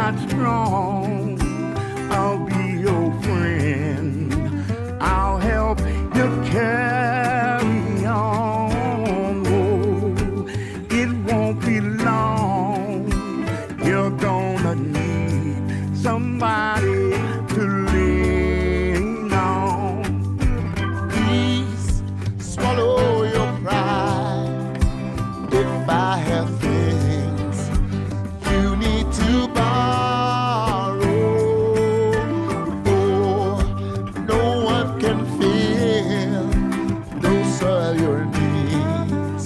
not strong, I'll be your friend. I'll help you carry on. Oh, it won't be long. You're gonna need somebody to lean on. Please swallow your pride. If I have things you need to borrow, oh, no one can fill those are your needs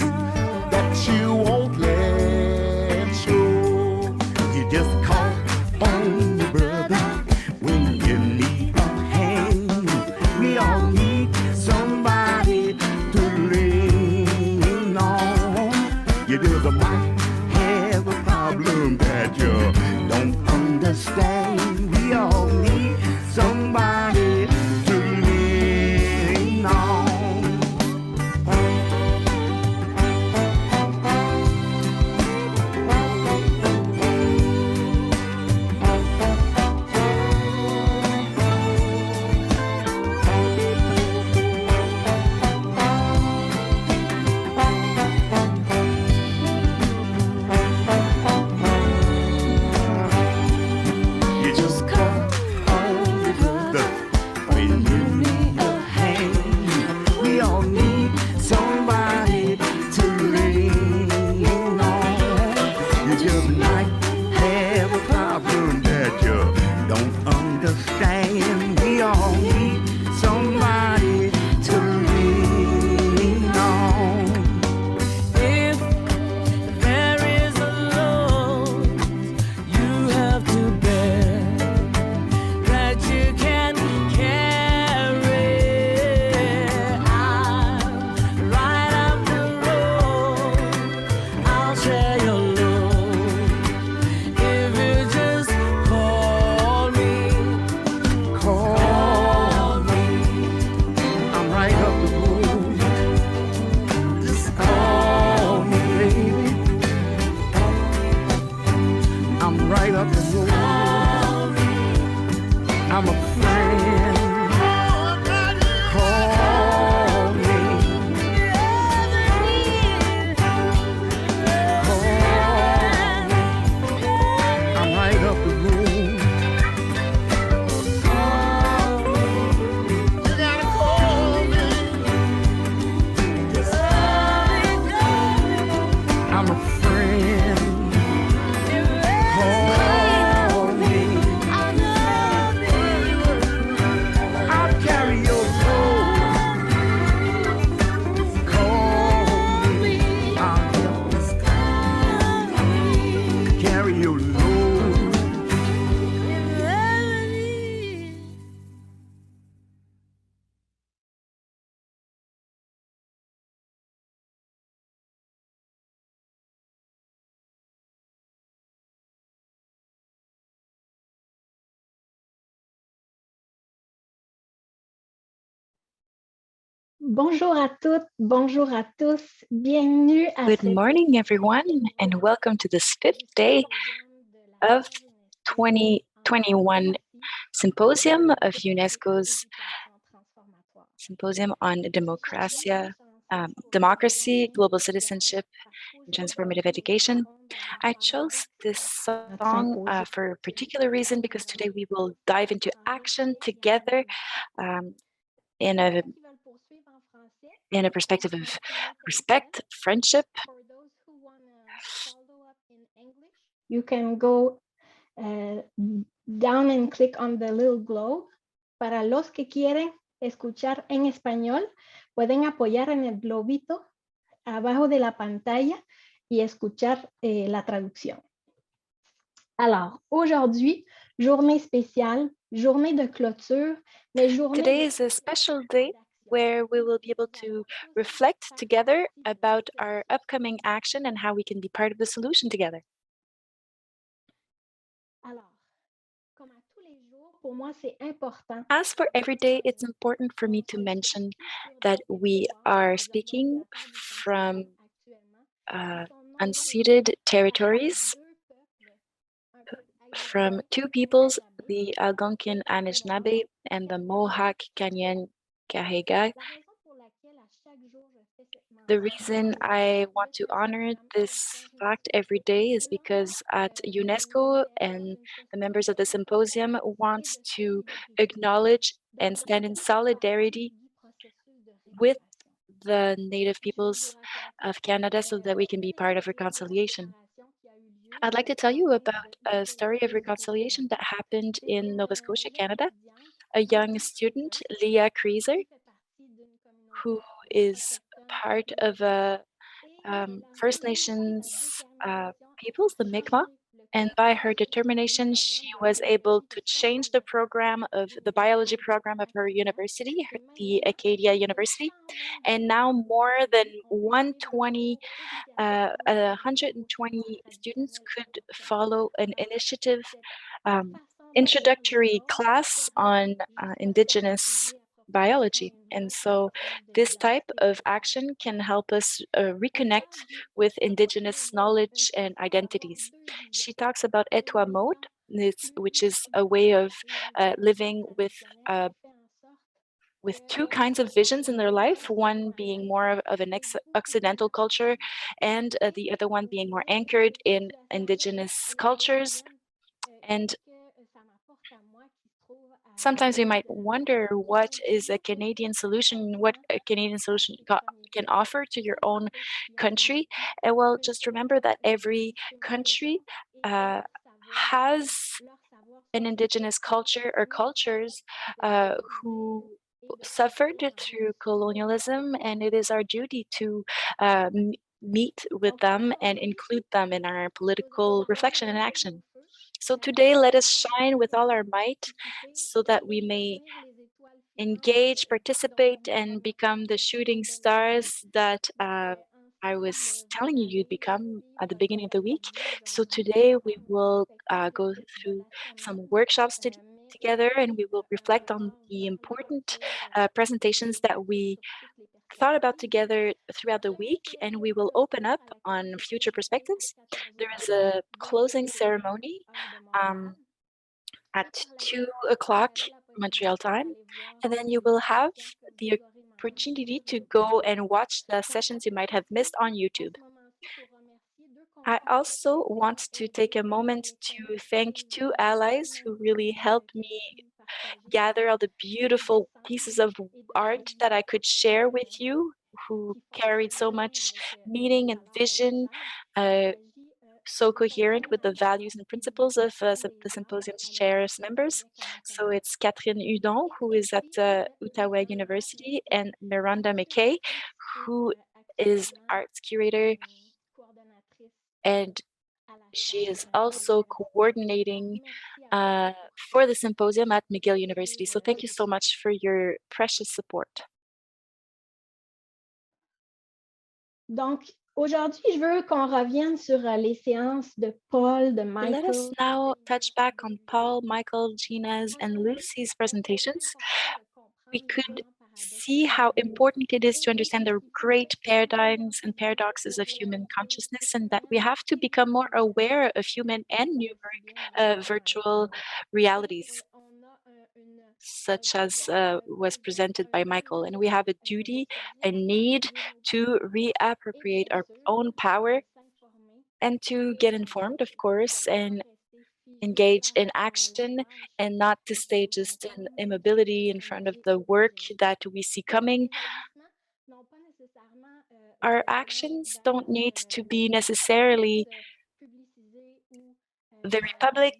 that you won't let show. You just call on me, brother, when you need a hand. We all need somebody to lean on. You just might have a problem that you don't understand. We all need somebody to lean on. You just call on me, brother, when you need a hand. We all need somebody to lean on. You just might have a problem that you don't understand. We all need somebody to lean on. If there is a load you have to bear that you can carry, I'm right up the road. I'll share your load if you just call me. Call me. I'm right up the road. Just call me, baby. I'm right up the road. I'm a friend. Call me. Call me. I'm right up the road. You gotta call me. I'm a friend. Call me. I'll carry your load. Call me. I'll help you carry your load. Bonjour à toutes, bonjour à tous. Bienvenue à Good cette morning, everyone, and welcome to this fifth day of 2021 Symposium of UNESCO's Symposium on Democracy, Global Citizenship, and Transformative Education. I chose this song for a particular reason because today we will dive into action together in a perspective of respect, friendship. For those who want to follow up in English, you can go down and click on the little globe. Para los que quieren escuchar en español, pueden apoyar en el globito abajo de la pantalla y escuchar la traducción. Alors, aujourd'hui, journée spéciale, journée de clôture, mais journée... Today is a special day where we will be able to reflect together about our upcoming action and how we can be part of the solution together. Alors, comme à tous les jours, pour moi, c'est important. As for every day, it's important for me to mention that we are speaking from unceded territories from two peoples, the Algonquin Anishinaabe and the Mohawk Canyon Kahega. The reason I want to honor this fact every day is because at UNESCO and the members of the symposium want to acknowledge and stand in solidarity with the Native peoples of Canada so that we can be part of reconciliation. I'd like to tell you about a story of reconciliation that happened in Nova Scotia, Canada. A young student, Leah Creaser, who is part of a First Nations peoples, the Mi'kmaq, and by her determination, she was able to change the program of the biology program of her university, the Acadia University, and now more than 120 students could follow an initiative introductory class on Indigenous biology. And so this type of action can help us reconnect with Indigenous knowledge and identities. She talks about Etwa mode, which is a way of living with two kinds of visions in their life, one being more of an Occidental culture and the other one being more anchored in Indigenous cultures. And sometimes we might wonder what is a Canadian solution, what a Canadian solution can offer to your own country. And well, just remember that every country has an Indigenous culture or cultures who suffered through colonialism, and it is our duty to meet with them and include them in our political reflection and action. So today, let us shine with all our might so that we may engage, participate, and become the shooting stars that I was telling you you'd become at the beginning of the week. So today we will go through some workshops together, and we will reflect on the important presentations that we thought about together throughout the week, and we will open up on future perspectives. There is a closing ceremony at 2 o'clock Montreal time, and then you will have the opportunity to go and watch the sessions you might have missed on YouTube. I also want to take a moment to thank two allies who really helped me gather all the beautiful pieces of art that I could share with you, who carried so much meaning and vision, so coherent with the values and principles of the symposium's chairs members. So it's Catherine Hudon, who is at Ottawa University, and Miranda McKay, who is arts curator, and she is also coordinating for the symposium at McGill University. So thank you so much for your precious support. Donc, aujourd'hui, je veux qu'on revienne sur les séances de Paul, de Michael. Let us now touch back on Paul, Michael, Gina's, and Lucy's presentations. We could see how important it is to understand the great paradigms and paradoxes of human consciousness, and that we have to become more aware of human and numeric virtual realities, such as was presented by Michael. And we have a duty, a need to reappropriate our own power and to get informed, of course, and engage in action, and not to stay just in immobility in front of the work that we see coming. Our actions don't need to be necessarily very public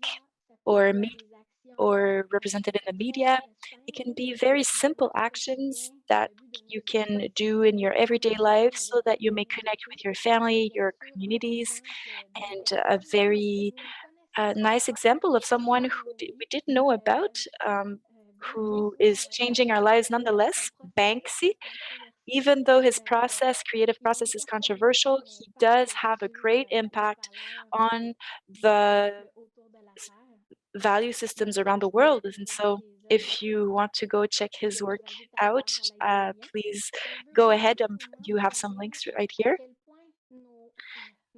or represented in the media. It can be very simple actions that you can do in your everyday life so that you may connect with your family, your communities, and a very nice example of someone who we didn't know about, who is changing our lives nonetheless, Banksy. Even though his creative process is controversial, he does have a great impact on the value systems around the world. And so if you want to go check his work out, please go ahead. You have some links right here.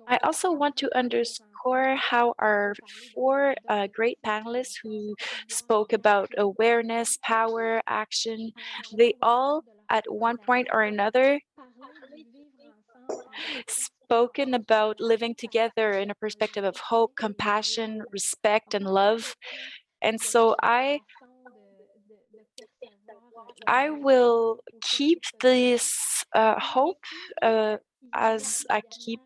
I also want to underscore underscore how our four great panelists who spoke about awareness, power, action, they all at one point or another spoken about living together in a perspective of hope, compassion, respect, and love. And so I will keep this hope as I keep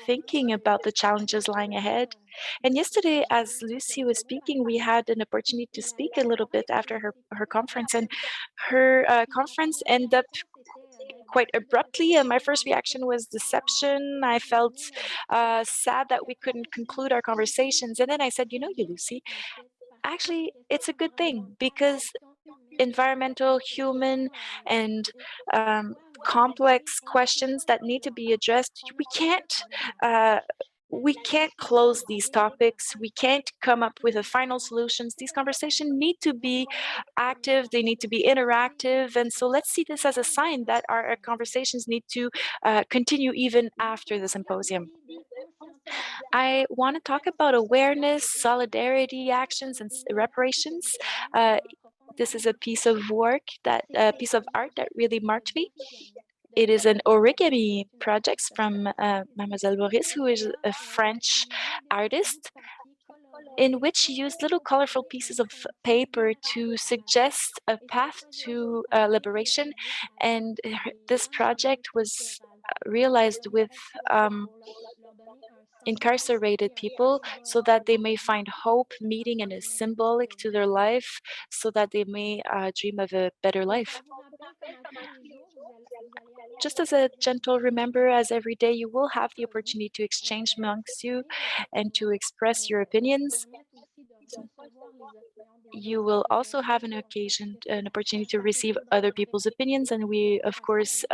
thinking about the challenges lying ahead. And yesterday, as Lucy was speaking, we had an opportunity to speak a little bit after her conference, and her conference ended up quite abruptly. And my first reaction was deception. I felt sad that we couldn't conclude our conversations. And then I said, you know, you Lucy, actually, it's a good thing because environmental, human, and complex questions that need to be addressed. Uh, we can't close these topics. We can't come up with a final solutions. These conversations need to be active. They need to be interactive. And so let's see this as a sign that our conversations need to continue even after the symposium. I want to talk about awareness, solidarity actions, and reparations. This is a piece of work piece of art that really marked me. It is an origami project from Mademoiselle Boris, who is a French artist, in which she used little colorful pieces of paper to suggest a path to liberation. And this project was realized with incarcerated people so that they may find hope, meaning, and is symbolic to their life so that they may dream of a better life. Just as a gentle remember, as every day you will have the opportunity to exchange amongst you and to express your opinions. You will also have an opportunity to receive other people's opinions, and we, of course,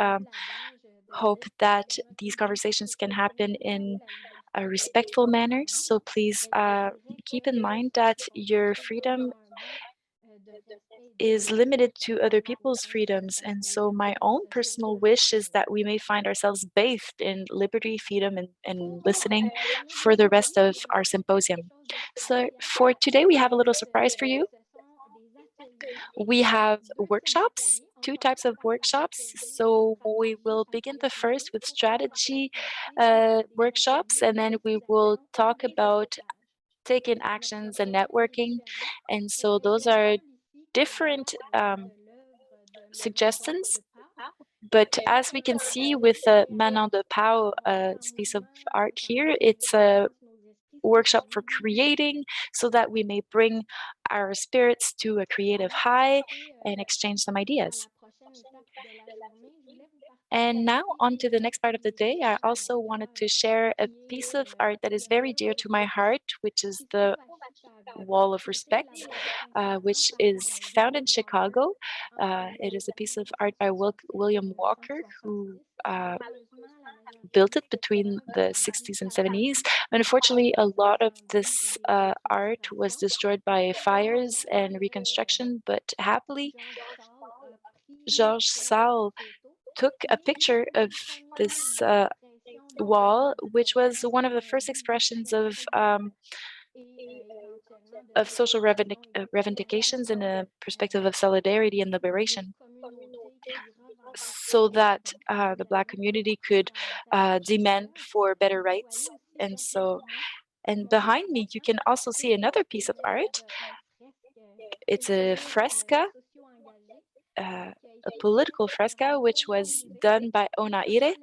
hope that these conversations can happen in a respectful manner. So please keep in mind that your freedom is limited to other people's freedoms. And so my own personal wish is that we may find ourselves bathed in liberty, freedom, and listening for the rest of our symposium. So for today, we have a little surprise for you. We have workshops, two types of workshops. So we will begin the first with strategy workshops, and then we will talk about taking actions and networking. And so those are different suggestions. But as we can see with Manon de Pau piece of art here, it's a workshop for creating so that we may bring our spirits to a creative high and exchange some ideas. And now on to the next part of the day. I also wanted to share a piece of art that is very dear to my heart, which is the Wall of Respect, which is found in Chicago. It is a piece of art by William Walker, who built it between the 60s and 70s. Unfortunately, a lot of this art was destroyed by fires and reconstruction, but happily, Georges Saul took a picture of this wall, which was one of the first expressions of social revendications in a perspective of solidarity and liberation, so that the Black community could demand for better rights. And behind me, you can also see another piece of art. It's a fresca, a political fresca, which was done by Onaire,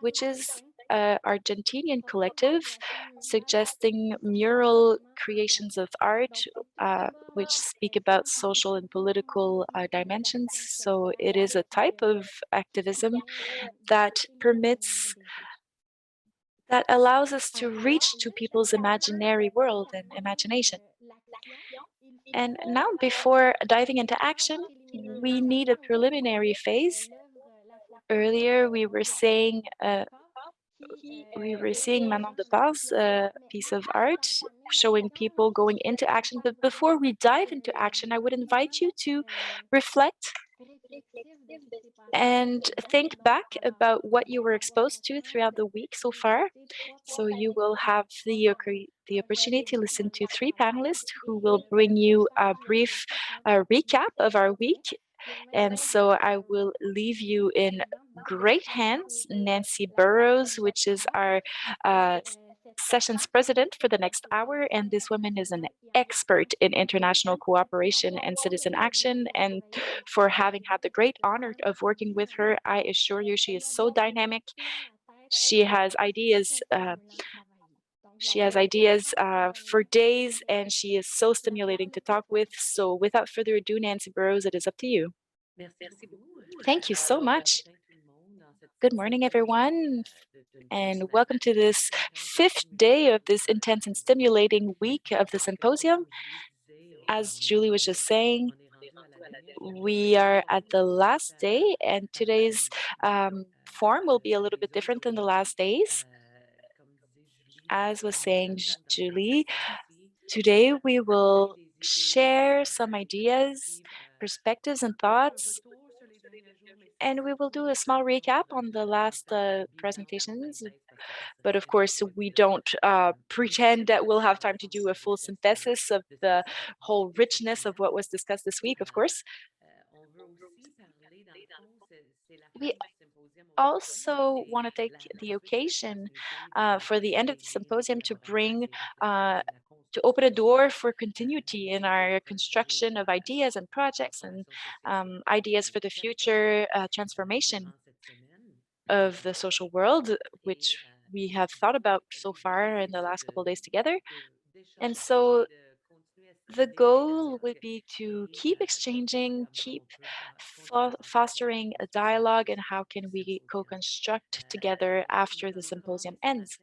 which is an Argentinian collective suggesting mural creations of art which speak about social and political dimensions. So it is a type of activism that allows us to reach to people's imaginary world and imagination. And now, before diving into action, we need a preliminary phase. Earlier, we were seeing Manon de Pau's piece of art showing people going into action. But before we dive into action, I would invite you to reflect and think back about what you were exposed to throughout the week so far. So you will have the opportunity to listen to three panelists who will bring you a brief recap of our week. And so I will leave you in great hands. Nancy Burrows, which is our sessions president for the next hour. And this woman is an expert in international cooperation and citizen action. And for having had the great honor of working with her, I assure you she is so dynamic. She has ideas. For days, and she is so stimulating to talk with. So, without further ado, Nancy Burrows, it is up to you. Thank you so much. Good morning, everyone, and welcome to this fifth day of this intense and stimulating week of the symposium. As Julie was just saying, we are at the last day, and today's form will be a little bit different than the last days. As was saying Julie, today we will share some ideas, perspectives, and thoughts, and we will do a small recap on the last presentations. But of course, we don't pretend that we'll have time to do a full synthesis of the whole richness of what was discussed this week, of course. We also want to take the occasion for the end of the symposium to bring to open a door for continuity in our construction of ideas and projects and ideas for the future transformation of the social world, which we have thought about so far in the last couple of days together. And so the goal would be to keep exchanging, keep fostering a dialogue, and how can we co-construct together after the symposium ends.